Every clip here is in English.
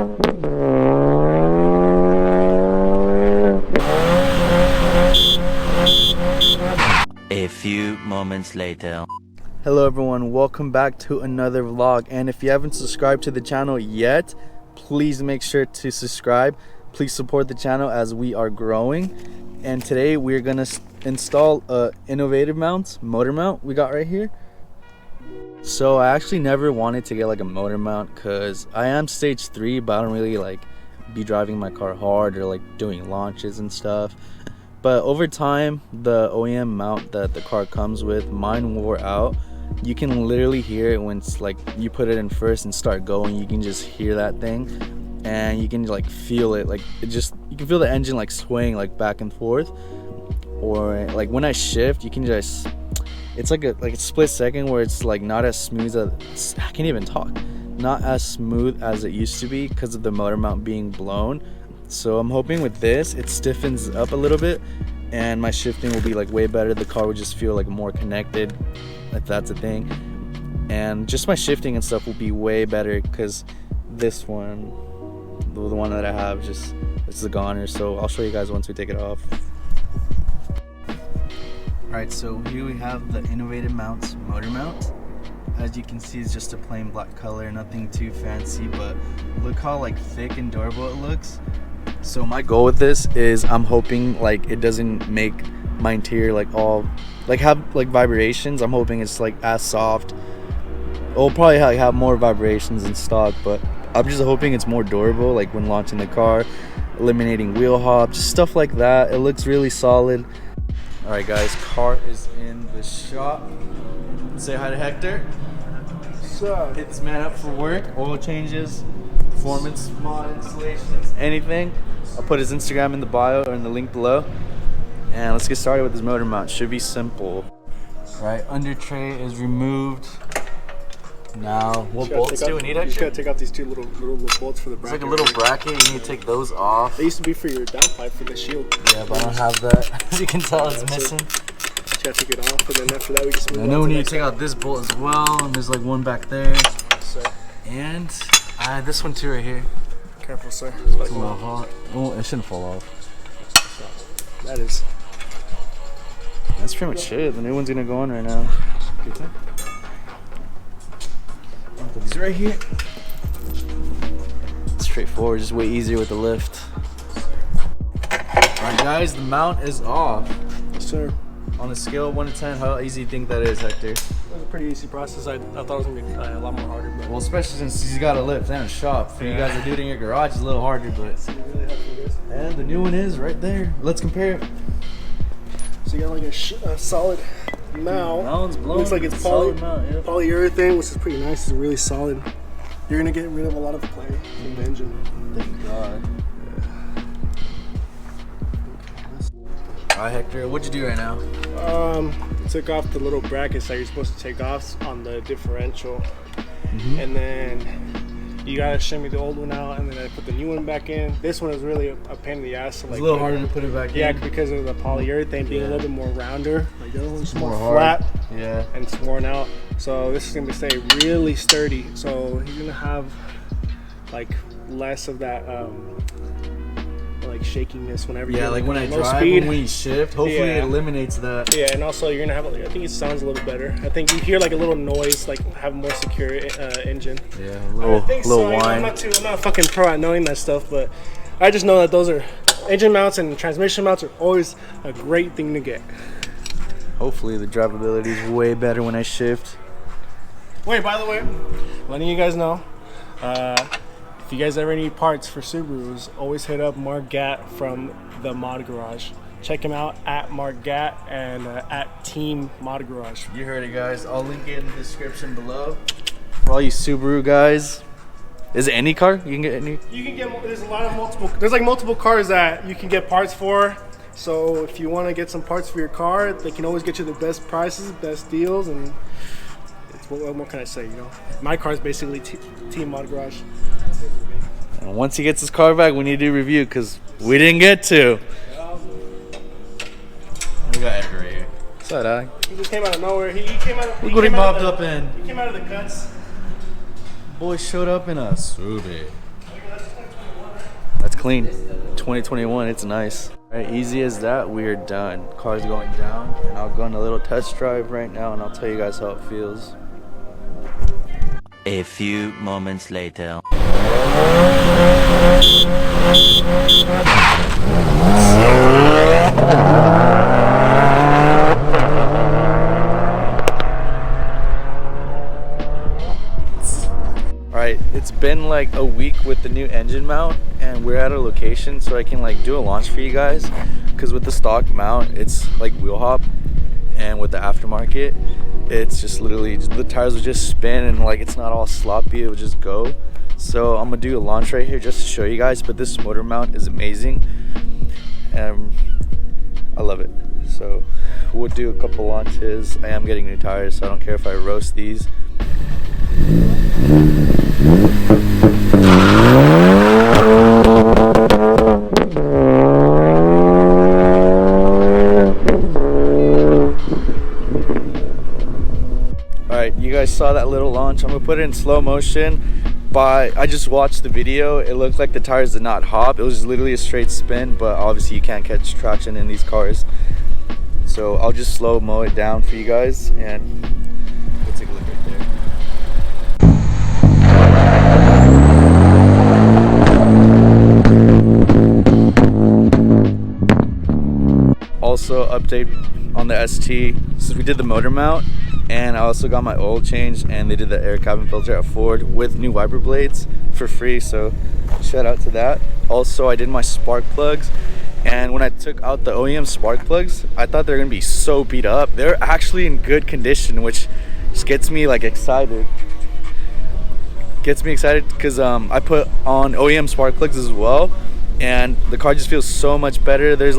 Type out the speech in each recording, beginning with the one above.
A few moments later. Hello everyone, welcome back to another vlog, and if you haven't subscribed to the channel yet, please make sure to subscribe. Please support the channel as we are growing. And today we're gonna install a innovative motor mount we got right here. So I actually never wanted to get like a motor mount because I am stage 3, but I don't really like be driving my car hard or like doing launches and stuff. But over time, the OEM mount that the car comes with, mine wore out. You can literally hear it when it's like you put it in first and start going. You can just hear that thing, and you can like feel it. Like you can feel the engine like swaying like back and forth. Or like when I shift, you can just, it's like a split second where it's like not as smooth as, I can't even talk, not as smooth as it used to be because of the motor mount being blown. So I'm hoping with this it stiffens up a little bit and my shifting will be like way better. The car will just feel like more connected, if that's a thing, and just my shifting and stuff will be way better because this one, the one that I have, just it's a goner. So I'll show you guys once we take it off. Alright, so here we have the Innovative Mounts motor mount. As you can see, it's just a plain black color, nothing too fancy, but look how like thick and durable it looks. So my goal with this is I'm hoping like it doesn't make my interior like all like have like vibrations. I'm hoping it's like as soft. It'll probably have more vibrations in stock, but I'm just hoping it's more durable, like when launching the car, eliminating wheel hop, just stuff like that. It looks really solid. All right guys, car is in the shop. Say hi to Hector. What's up? Hit this man up for work, oil changes, performance mod installations, anything. I'll put his Instagram in the bio or in the link below. And let's get started with this motor mount. Should be simple. All right, under tray is removed. Now, what bolts do we need? You just gotta take out these two little bolts for the bracket. It's like a little bracket. You need to take those off. They used to be for your downpipe for the shield. Yeah, but I don't have that. As you can tell, it's missing. Just gotta take it off, and then after that we just move on. I know we need to take out this bolt as well, and there's like one back there. So, and this one too right here. careful, sir. It's a little hot. Oh, it shouldn't fall off. That is. That's pretty much it. The new one's gonna go on right now. Good time. Put these right here. Straightforward, just way easier with the lift. Alright guys, the mount is off. Yes, sir. On a scale of 1 to 10, how easy do you think that is, Hector? It was a pretty easy process. I thought it was gonna be a lot more harder, but Well, especially since he's got a lift and a shop. For you guys that do it in your garage, it's a little harder, but it's really helpful, guys. and the new one is right there. Let's compare it. So you got like a solid mount. Mount's blown. Looks like it's solid mount, yeah. polyurethane, which is pretty nice. It's really solid. You're gonna get rid of a lot of the play from the engine. Thank God. Alright, Hector, what'd you do right now? Took off the little brackets that you're supposed to take off on the differential, and then you gotta shimmy the old one out, and then I put the new one back in. This one is really a pain in the ass. So It's a little harder to put it back in. Yeah, because of the polyurethane being a little bit more rounder. Like the other one's more hard. flat. Yeah. And it's worn out. So this is gonna stay really sturdy. So you're gonna have like less of that like shakiness whenever you're like when I low drive, speed. when we shift, hopefully it eliminates that. Yeah, and also you're gonna have, I think it sounds a little better. I think you hear like a little noise, like have a more secure engine. Yeah, a little, I think little so. whine. I'm not a fucking pro at knowing that stuff, but I just know that those are engine mounts and transmission mounts are always a great thing to get. Hopefully the drivability is way better when I shift. Wait, by the way, letting you guys know, if you guys ever need parts for Subarus, always hit up Mark Gatt from the Mod Garage. Check him out at Mark Gatt and at Team Mod Garage. You heard it, guys. I'll link it in the description below. For all you Subaru guys, is it any car? You can get any? You can get, there's a lot of multiple cars that you can get parts for. So if you want to get some parts for your car, they can always get you the best prices, best deals, and it's, what more can I say, you know? My car is basically Team Mod Garage. And once he gets his car back, we need to do a review because we didn't get to. We got Edgar right here. What's that, He just came out of nowhere. He came out of, Look what he popped up in. He came out of the cuts. Boy showed up in a Subi. That's clean. 2021, it's nice. Right, easy as that, we are done. Car's going down, and I'll go on a little test drive right now, and I'll tell you guys how it feels. A few moments later. Alright, it's been like a week with the new engine mount, and we're at a location so I can like do a launch for you guys, because with the stock mount it's like wheel hop, and with the aftermarket it's just literally the tires will just spin and like it's not all sloppy, it will just go. So I'm gonna do a launch right here just to show you guys, but this motor mount is amazing and I love it. So we'll do a couple launches. I am getting new tires, so I don't care if I roast these. Alright, you guys saw that little launch. I'm gonna put it in slow motion, but I just watched the video. It looked like the tires did not hop. It was literally a straight spin, but obviously you can't catch traction in these cars. So I'll just slow mo it down for you guys, and we'll take a look right there. Also, update on the ST, since we did the motor mount, and I also got my oil change, and they did the air cabin filter at Ford with new wiper blades for free, so shout out to that. Also, I did my spark plugs, and when I took out the OEM spark plugs, I thought they were gonna be so beat up. They're actually in good condition, which just gets me like excited. Gets me excited because I put on OEM spark plugs as well, and the car just feels so much better. There's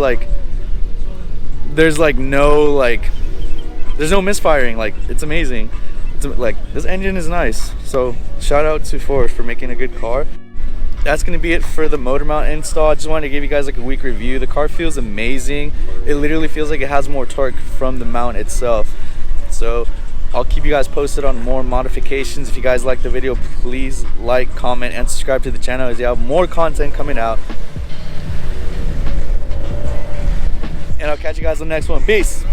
no misfiring. Like, it's amazing. It's like, this engine is nice. So shout out to Ford for making a good car. That's gonna be it for the motor mount install. I just wanted to give you guys like a week review. The car feels amazing. It literally feels like it has more torque from the mount itself. So I'll keep you guys posted on more modifications. If you guys like the video, please like, comment, and subscribe to the channel, as you have more content coming out. And I'll catch you guys on the next one. Peace.